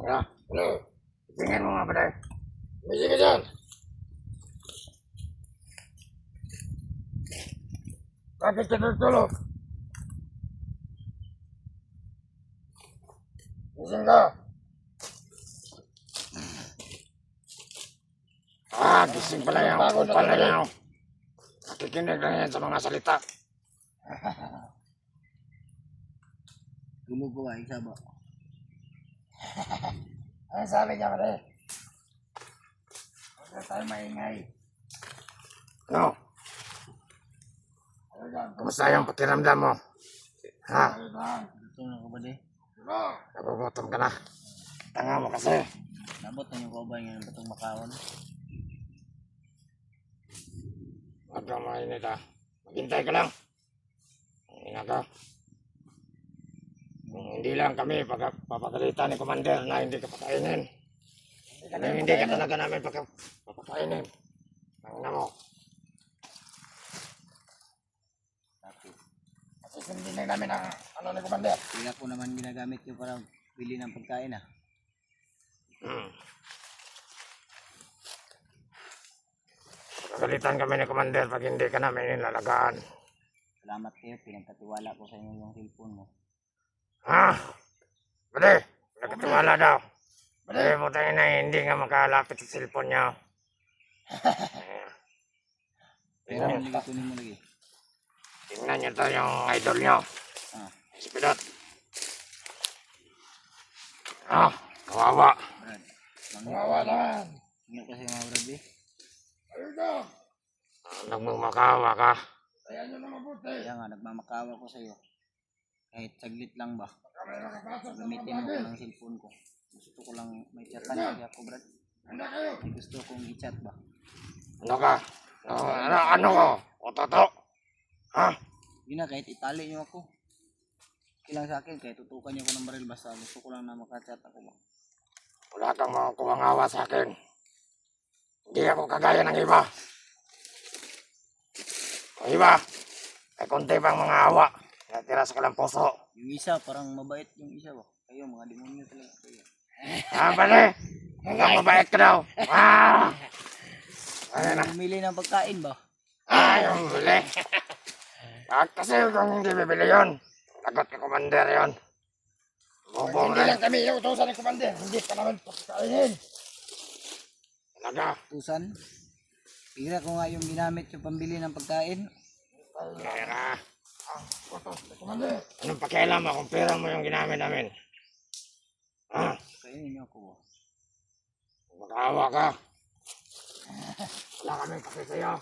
Wala. Ano? Tingin mo nga pala. Misi ka dyan. Bakit ka tutulog? Gising ka. Gising pala yung kupal na yan. Nakikinig lang yan sa mga salita. Tulog ko ba, isa ba? Ano sabi niya pala? Huwag na tayo maingay. No. Kumusta yung pakiramdam mo? Ha? Tulog ko ba di? Nagugutom ka na. Tanga mo kasi. Nabot na yung kaubay ngayon batong makaon. Huwag kang mainit ha. Maghintay ka lang. Ina ka. Hindi lang kami papagalitan ni Commander na hindi ka pakainin. Hindi ka talaga namin papakainin. Tanga mo. Kasi sundin na namin ang ano ni Commander. Hindi ko naman ginagamit yung para bili ng pagkain ah. Pagalitan kami ni Commander pag hindi ka namin nilalagaan. Salamat kayo, pinagkatiwala ko sa inyo yung cellphone mo. Ha? Bali, nagkatiwala daw. Bali mo tayo na hindi nga makalapit sa cellphone niya. Pero hindi ko kunin mo lagi. Tingnan niyo to yung idol niyo. Si Pilot. Kawawa. Brad, Kawawa naman. Ano kasi mga brad eh? Ayun na. Nagmamakawa ka. Kaya nyo na mabuti. Kaya nga, nagmamakawa ko sa'yo. Kahit saglit lang ba? Gamitin mo ko ng cellphone ko. Gusto ko lang may chatan kasi ako brad. May gusto kong i-chat ba? Ano ka? Ano ko? Ototo? Ha? Yun na, kahit itali nyo ako. Ilang sa akin, kahit tutukan nyo ako ng baril basta gusto ko lang na makachat ako ba? Wala kang makukuhang awa sa akin. Hindi ako kagaya ng iba. Ang iba, ay konti pang mga awa. Natira sa kalang puso. Yung isa, parang mabait yung isa ba? Kayo, mga demonyo talaga kayo. Bale? Hanggang mabait ka daw. Ano na? Bumili ng pagkain ba? Yung huli. Kasi kung hindi bibili yun, lagot ka Commander yun. Bubong Hindi lang kami yung utusan ni Commander. Hindi pa naman pagkainin. Talaga. Tusan? Pira ko nga yung ginamit yung pambili ng pagkain. Kaya ka. Utos ni Commander. Anong pakialam mo kung pera mo yung ginamit namin? Kainin niyo ako ba? Mag-aawa ka. Wala kami paki sa'yo.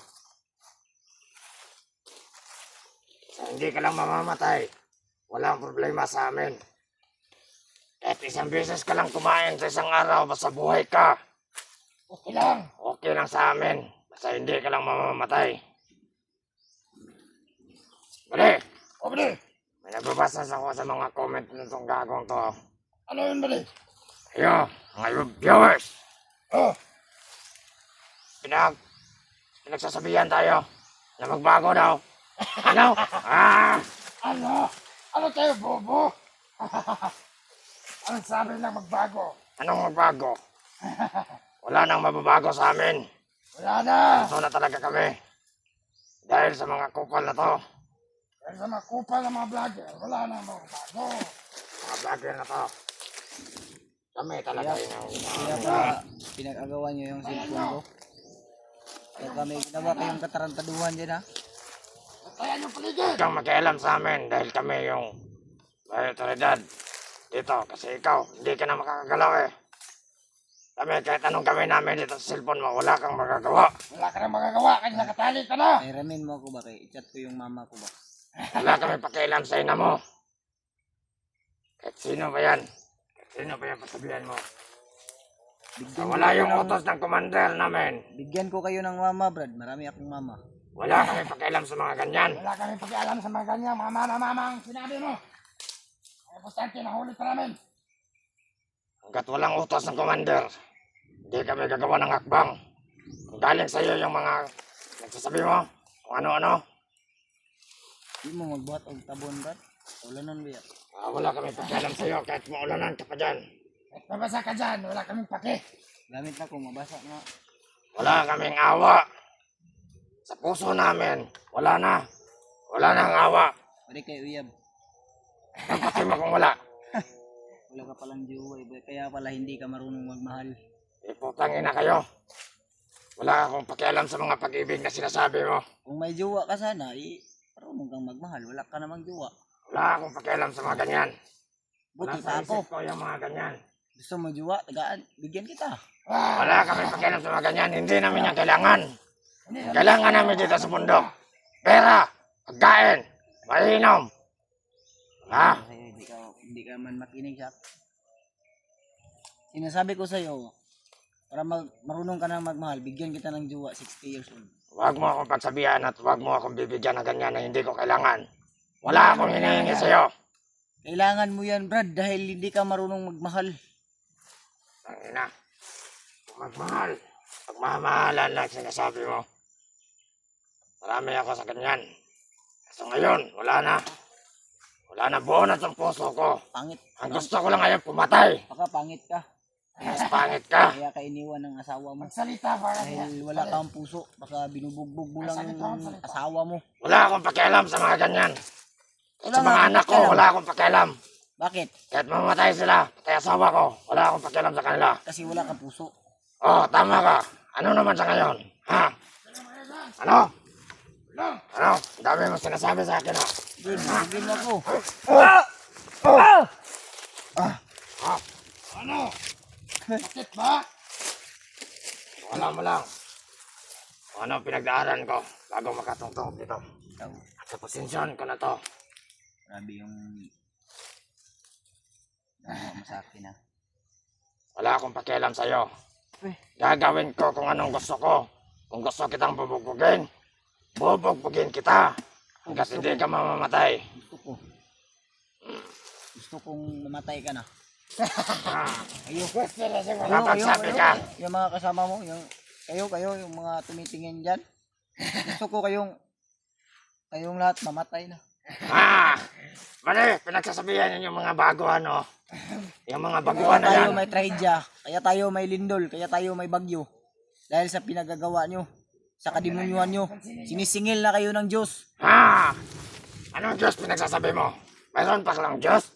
Hindi ka lang mamamatay. Walang problema sa amin. Kahit isang beses ka lang kumain sa isang araw, basta buhay ka. Okay lang. Okay lang sa amin. Basta hindi ka lang mamamatay. Bali! O, Bali. May nagbabasa ako sa mga comment nitong gagong to. Ano yun, Bali? Ayo, mga viewers. Pinagsasabihan tayo na magbago daw. Ano? Ano? Ano tayo, bobo? Anong sabi lang magbago? Anong magbago? Wala nang mababago sa amin. Wala na. Ito na talaga kami. Dahil sa mga kupal na to. Dahil sa mga kupal ng mga vlogger, wala na magbago. Mga vlogger na to. Kami talaga yung Kaya pa pinag-agawan niyo yung cellphone ko. Kaya kami ginawa kayong katarantaduhan dyan ha. Kaya nyo paligid. Huwag kang makialam sa amin dahil kami yung autoridad dito. Kasi ikaw, hindi ka na makakagalaw eh. Kami, kahit anong gawin namin dito sa cellphone mo, wala kang magagawa. Wala ka na magagawa kasi nakatali ka na. Ay ramin mo ako ba kay i-chat ko yung mama ko ba? Wala kami pakialam sa ina mo. Kahit sino ba yan? Kahit sino ba yan pasabihan mo? Wala yung utos ng commander namin. Bigyan ko kayo ng mama brad. Marami akong mama. Wala kami pakialam sa mga ganyan. Wala kami pakialam sa mga ganyan. Mga mama ang sinabi mo. Kaya bastante, nahuli pa namin. Hanggat walang utos ng commander, hindi kami gagawa ng hakbang. Kung galing sa iyo yung mga nagsasabi mo, kung ano-ano. Di mo magbuhat og tabon brad. Ulanan ba yan? Wala kami pakialam sa iyo kahit maulanan ka pa dyan. Mabasa ka dyan, wala kaming pake. Gamit na ko, mabasa nga. Wala kaming awa. Sa puso namin, wala na. Wala nang awa. Pwede kayo uyab. Napatay mo kung wala. Wala ka palang jowa, kaya pala hindi ka marunong magmahal. Iputang ina kayo. Wala akong pakialam sa mga pag-ibig na sinasabi mo. Kung may jowa ka sana, marunong kang magmahal. Wala ka namang jowa. Wala akong pakialam sa mga ganyan. Wala Buti sa pa ako. isip ko yung mga ganyan. Gusto mo jowa, tagaan, bigyan kita. Wala kami pakialam sa mga ganyan. Hindi namin yan kailangan. Kailangan namin dito sa bundok. Pera, pagkain, mainom. Ha? Kasi hindi ka man makinig siya. Sinasabi ko sa'yo, para marunong ka na magmahal, bigyan kita ng jowa, 60 years old. Huwag mo akong pagsabihan at huwag mo akong bibigyan ng ganyan na hindi ko kailangan. Wala akong hinihingi sa'yo. Kailangan mo yan, Brad, dahil hindi ka marunong magmahal. Ang ina, magmahal. Pagmamahalan lang sinasabi mo. Marami ako sa ganyan. So ngayon, wala na. Wala na, buo na sa puso ko. Pangit. Ang gusto ko lang ngayon pumatay. Baka pangit ka. Mas pangit ka. Kaya ka iniwan ng asawa mo. Magsalita para Dahil wala kang puso. Baka binubugbog mo lang yung asawa mo. Wala akong pakialam sa mga ganyan. At Wala sa mga nga anak ko, pakialam. wala akong pakialam. Bakit? Kahit mamatay sila, patay asawa ko, wala akong pakialam sa kanila. Kasi wala kang puso. Oh, tama ka. Ano naman sa ngayon? Ha? Ano? Ano? Ang dami mo sinasabi sa akin, ha? Good, bigyan mo ako. Ano? Bakit ba? Wala mo lang. Kung ano ang pinagdaanan ko bago makatungtong dito. Ikaw, At sa pasensyon ko na to. grabe yung nagawa mo sa akin, ha. Wala akong pakialam sa'yo. Eh. Gagawin ko kung anong gusto ko. Kung gusto kitang bubugbugin, bubugbugin kita. Hanggat hindi ka mamamatay. Gusto kong mamatay ka na. Ah, Ayo. Gusto na siya Wala pagsabi ka. Yung mga kasama mo, kayo, yung mga tumitingin dyan. Gusto ko kayong lahat mamatay na. Ah! Mali, pinagsasabihan ninyo mga baguhan, no? Yung mga Kaya baguhan na tayo yan. may trahedya, kaya tayo may lindol, kaya tayo may bagyo. Dahil sa pinagagawa nyo, sa kadimunyuhan nyo, sinisingil na kayo ng Diyos. Ha? Anong Diyos pinagsasabi mo? Mayroon pa lang Diyos?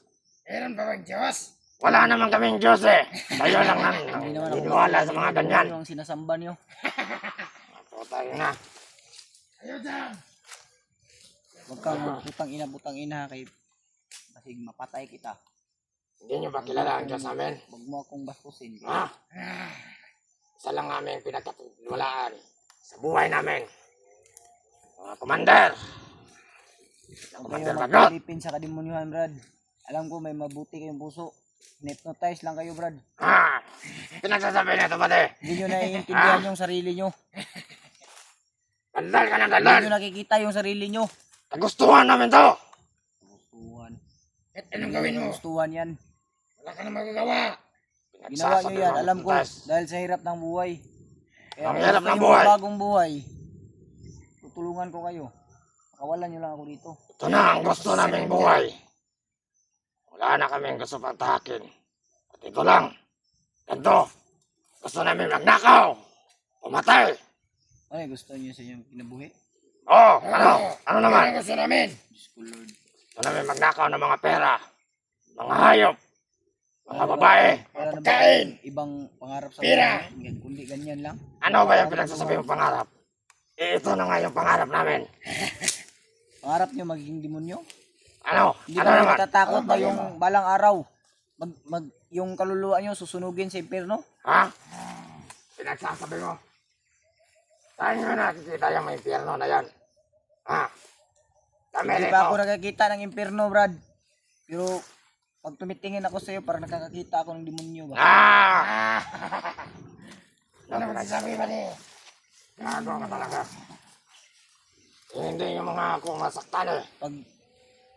Meron ba bang Diyos? Wala namang kaming Diyos eh. Kayo lang nang Hindi naman ako niniwala sa mga ganyan. Yung sinasamba nyo. Putay na. Ayaw dyan. Huwag kang butang ina kay basig mapatay kita. Hindi nyo ba kilala ang Diyos namin? Huwag mo akong bastusin. Ha? Isa lang namin pinagkatiwalaan sa buhay namin. Mga commander. Huwag Commander kayo Bagot. magpalipin sa kadimunyuhan, Brad. Alam ko may mabuti kayong puso. Hypnotize lang kayo, Brad. Ha? Pinagsasabi na ito pati. Hindi nyo naiintindihan yung sarili nyo. Bandal ka ng Hindi dandal. nyo nakikita yung sarili nyo. Nagustuhan namin to. Gustuhan. At anong gawin mo? Gustuhan yan. Wala ka na magagawa. Ginawa nyo yan, alam ko. Pinagsasabi mo, Dahil sa hirap ng buhay. Kaya Ang kung hirap gusto ng nyo buhay. bagong buhay, tutulungan ko kayo. Makawalan nyo lang ako dito. ito na ang gusto naming buhay. Wala na kaming gusto pang tahakin. At ito lang. Ganto. Gusto namin magnakaw. Pumatay. Ay, gusto nyo sa inyong kinabuhi? Oh, ano? Ano naman? Yan ang gusto namin. Diyos ko, Lord. Gusto namin magnakaw ng mga pera. Mga hayop. Mga babae. Wala na ba Pagkain. kayong ibang pangarap sa Pera. buhay? Kundi ganyan lang. Ano ba yung pinagsasabi mong pangarap? Ito na nga yung pangarap namin. Pangarap nyo magiging demonyo? Ano? Hindi Ano ba kayo naman? natatakot na yung balang araw? Yung kaluluwa nyo susunugin sa impyerno? Ha? Pinagsasabi mo? Saan nyo nakikita yung may impyerno na yan? Ha? Kami Hindi pa ako rito. nakakita ng impyerno, Brad. Pero pag tumitingin ako sa'yo, parang nakakakita ako ng demonyo ba? Ah! Ano magsasabi ba niya? Gago ka talaga. Hindi yung mga akong masaktan eh. Pag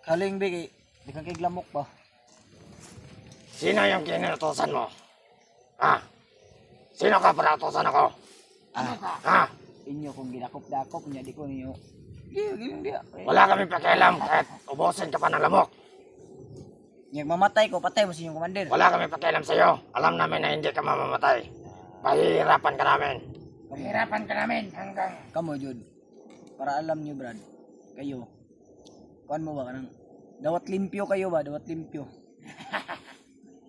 kaling di kang kiglamok ba? Sino yung kinutusan mo? Ha? Sino ka para utusan ako? Ha? Inyo kung ginakop-dakop niya, di ko niyo. Di. Wala kami pakialam kahit ubusin ka pa ng lamok. Yung mamatay ko, patay mo sa inyong commander. Wala kami pakialam sa'yo. Alam namin na hindi ka mamamatay. Pahihirapan ka namin. Mahirapan ka namin hanggang... Kamo, Jud. Para alam nyo, Brad. Kayo. Kuan mo ba kanang... Dawat limpyo kayo ba? Dawat limpyo.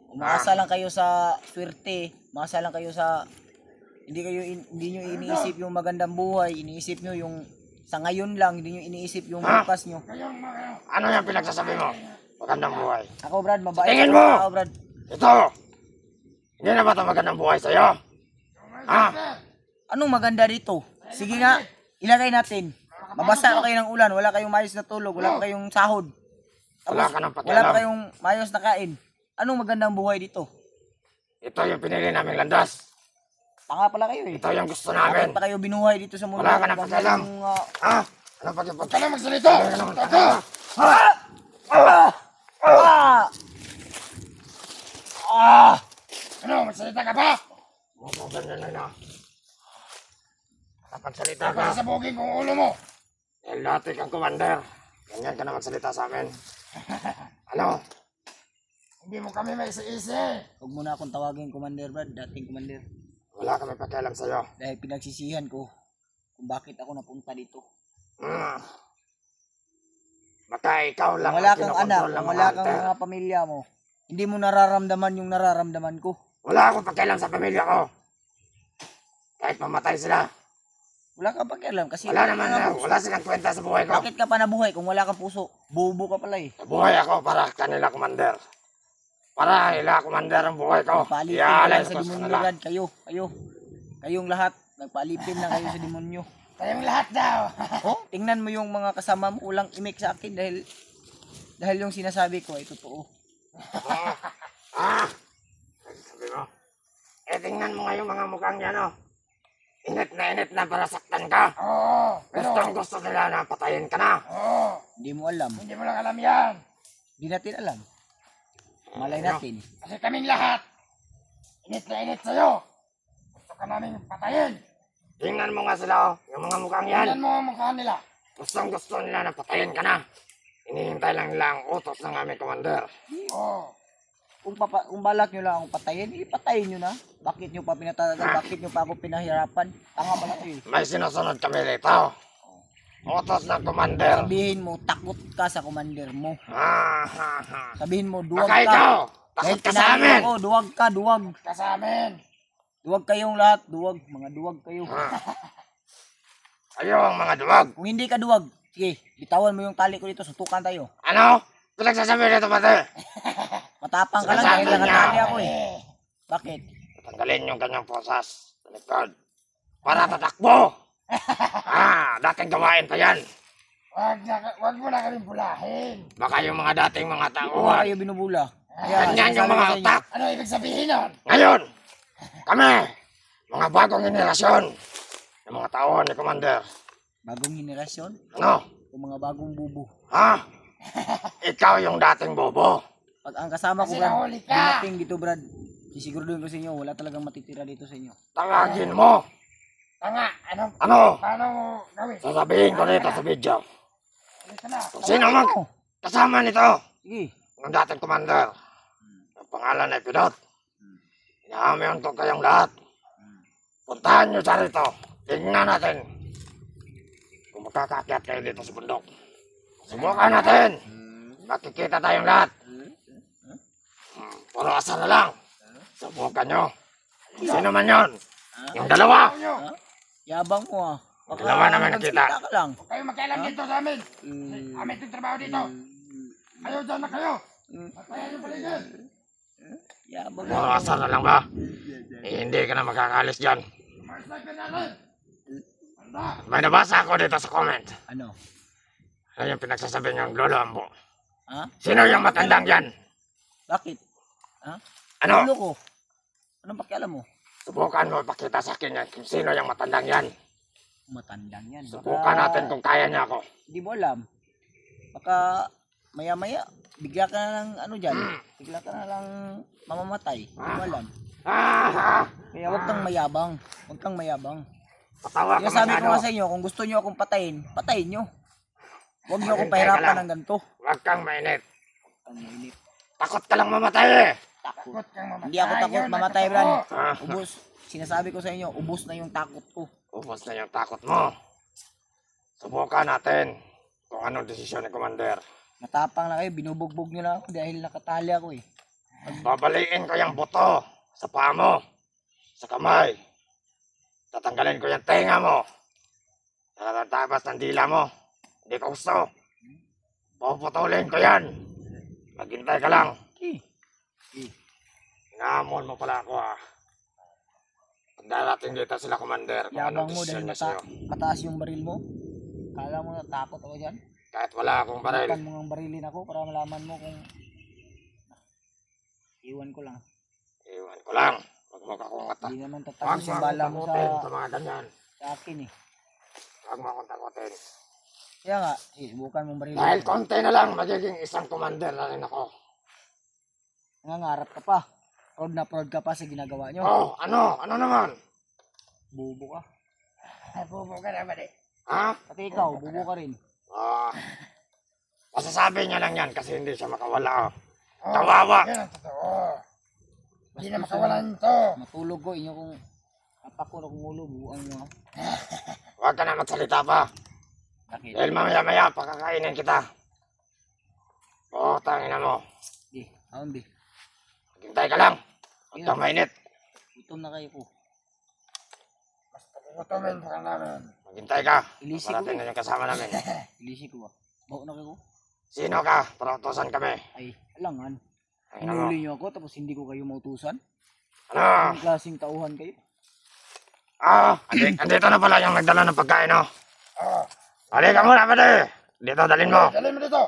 Umaasa lang kayo sa swerte. Umaasa lang kayo sa... Hindi nyo iniisip yung magandang buhay. Iniisip nyo yung... Sa ngayon lang, hindi nyo iniisip yung bukas nyo. Kayong mga... Ano yung pinagsasabi mo? Magandang buhay. Ako, Brad, mabait. Tingin mo! Ako, Brad. Ito! Hindi na ba ito magandang buhay sa'yo? Ha? Anong maganda dito? Sige nga, ilagay natin. Mabasa kayo ng ulan, wala kayong mayos na tulog, wala pa kayong sahod. Wala ka nang Wala pakialam. pa kayong mayos na kain. Anong magandang buhay dito? Ito yung pinili naming landas. Tanga pala kayo eh. Ito yung gusto Bakit namin. pa kayo binuhay dito sa mundo? Wala ka nang Maganda pakialam. yung, Ha? Ano pag yung Huwag ka na magsalita! Ano, magsalita ka ba? Mukhang ganyan na na. Kapagsalita ka. Pasasabugin ko ang ulo mo. Dahil dati kang commander. Ganyan ka na magsalita sa amin. Ano? Hindi mo kami maisi-isi. Huwag mo na akong tawagin commander, Brad, dating commander. Wala kami pakialam sa'yo. Dahil pinagsisihan ko kung bakit ako napunta dito. Hmm. Baka ikaw lang Kung wala ang kang kinokontrol anak, ng kung mga wala kang hunter. mga pamilya mo, hindi mo nararamdaman yung nararamdaman ko. Wala akong pakialam sa pamilya ko. Kahit mamatay sila. Wala kang pakialam kasi Wala naman na. Wala silang kwenta sa buhay ko. bakit ka pa nabuhay kung wala kang puso? Bubo ka pala eh. Buhay ako para kanila commander. Para ila commander ang buhay ko. Nagpaalipin ka Iaalay lang sa ko sa demonyo, kanila. Brad. Kayong lahat, nagpaalipin na kayo sa demonyo. Kayong lahat daw. Oh, tingnan mo yung mga kasama mo, ulang imik sa akin dahil yung sinasabi ko ay totoo. Sabi mo. Eh tingnan mo nga yung mga mukhang yan oh. Init na para saktan ka. Oo, pero... Gusto nila na patayin ka na. Oo, Hindi mo alam. hindi mo lang alam yan. Hindi natin alam. Malay natin. Kasi kaming lahat, init na init sa'yo. Gusto ka namin patayin. Tingnan mo nga sila oh. Yung mga mukhang yan. Tingnan mo ang mukha nila. Gusto nila na patayin ka na. Hinihintay lang nila ang utos ng aming commander. Oo. Kung balak nyo lang akong patayin, ipatayin nyo na. Bakit nyo pa pinatatagal? Bakit nyo pa ako pinahirapan? Tanga pala kayo. May sinusunod kami rito. Utos ng commander. Sabihin mo, takot ka sa commander mo. Ha. Sabihin mo, duwag Baka ka. ikaw. Dahil Takot ka sa tinahin amin. ako, duwag ka, duwag. Ka sa amin. Duwag kayong lahat, duwag. Mga duwag kayo. Kayo ang mga duwag. Kung hindi ka duwag, sige, bitawan mo yung tali ko dito, sutukan tayo. Ano? Pinagsasabi nito pati. Matapang ka lang Sinasabi dahil niya. nakatali ako eh. Bakit? Tanggalin yung kanyang posas sa likod. Para tatakbo. Dating gawain pa yan. Wag mo na kami bulahin. Baka yung mga dating mga Hindi ko tauhan. kayo binubula. Ganyan yung sinasabi ko mga sa inyo, utak. Ano ibig sabihin nun? Ngayon, kami, mga bagong henerasyon, ng mga tauhan ni Commander. Bagong henerasyon Ano? o mga bagong bubo. Ha? Ikaw yung dating bobo. Pag ang kasama ko, Kasi Brad, nahuli ka. dumating dito, Brad, sisiguraduhin ko sa inyo, wala talagang matitira dito sa inyo. Tangagin mo. Tanga, Ano? paano mo gawin? Sasabihin ko nito sa video. Halika na. Kung sino man kasama nito, Sige, ng dating commander, ang pangalan ay Pidot. Inaamihan ko kayong lahat. Puntahan nyo siya rito. Tingnan natin kung makakakyat kayo dito sa bundok. Subukan natin. Makikita tayong lahat. Puro asa na lang. Subukan nyo. Sino man yon? Yung dalawa. Ayaw nyo. yabang mo ah. Baka Dalawa naman nakita. magsalita ka lang. Huwag kayo makialam dito sa amin. Mm, Amin itong trabaho dito. Kayo dyan na kayo. Patayan yung paligid. Yabang Puro mo. asa na lang ba? Hindi ka na makakalis dyan. Sniper natin. Handa. May nabasa ako dito sa comment. Ano? Ano yung pinagsasabi niyang lolo ambo? Ha? Sino yung matandang yan? Bakit? Ha? Ano? Ulo ko. Anong pakialam mo? Subukan mo ipakita sa akin yan kung sino yung matandang yan. Matandang yan. Subukan natin kung kaya niya ako. Hindi mo alam. Baka maya-maya, bigla ka na lang ano dyan. Bigla ka na lang mamamatay. Hindi mo alam. Kaya huwag kang mayabang. Huwag kang mayabang. Patawa ka Kaya sabi ko masyado. nga sa inyo, kung gusto nyo akong patayin, patayin nyo. Huwag nyo akong Hintay ka pahirapan lang. ng ganito. Huwag kang mainit. Ang init. Takot ka lang mamatay eh. Takot kang mamatay. Hindi ako takot Yun, mamatay, ang Bran. totoo. Ah, Ubus. Sinasabi ko sa inyo, ubus na yung takot ko. ubos na yung takot mo. Subukan natin kung anong desisyon ni Commander. Matapang na kayo, binubugbog nyo lang ako dahil nakatali ako eh. Babaliin ko yung buto sa paa mo, sa kamay. Tatanggalin ko yung tenga mo. Nakatatabas ng dila mo. Hindi ko gusto. Puputulin ko yan. Maghintay ka lang. Eh, Inaamon mo pala ako ah. Pag darating dito sila, Commander, kung yabang anong mo desisyon dahil niya sa'yo. mataas yung baril mo. Kala mo natakot ako dyan. Kahit wala akong baril, Bukan mo ng barilin ako para malaman mo kung... Iwan ko lang. iwan ko lang. Huwag mo kakungat ah. Hindi naman Huwag tatagos mo yung akong bala mo takutin sa sa mga ganyan. akin eh. Huwag mo akong takutin. Kaya nga, subukan mong barilin. Dahil konti na lang, magiging isang commander na rin ako. Nangangarap ka pa. Proud na proud ka pa sa ginagawa nyo. Oh, ano? Ano naman? Bubo ka. Bubo ka naman eh. Ha? Pati ikaw, bubo ka rin. Ah, masasabi niya lang yan kasi hindi siya makawala. Oh. Oh, Kawawa. Yan ang totoo. Hindi na makawalan to. Matulog ko, inyo kung apak ko na kumulo, bubuan mo. Huwag ka na magsalita pa. Bakit? Dahil mamaya-maya, pakakainin kita. Tangina mo. Di, aon di. Hintay ka lang. Huwag kang mainit. Gutom na kayo ko. Basta puputumin pa ka namin. Maghintay ka. Ilisi ko Parating na yung kasama namin. Ilisi ko ba? Bawa na kayo ko. Sino ka? Protosan kami. Ay, alangan. Ay, ano? Hinuli niyo ako tapos hindi ko kayo mautusan? Ano? Anong klaseng tauhan kayo? Andito na pala yung nagdala ng pagkain, no? Oh, Halika muna, pwede. Dito, dalhin mo. dali mo dito.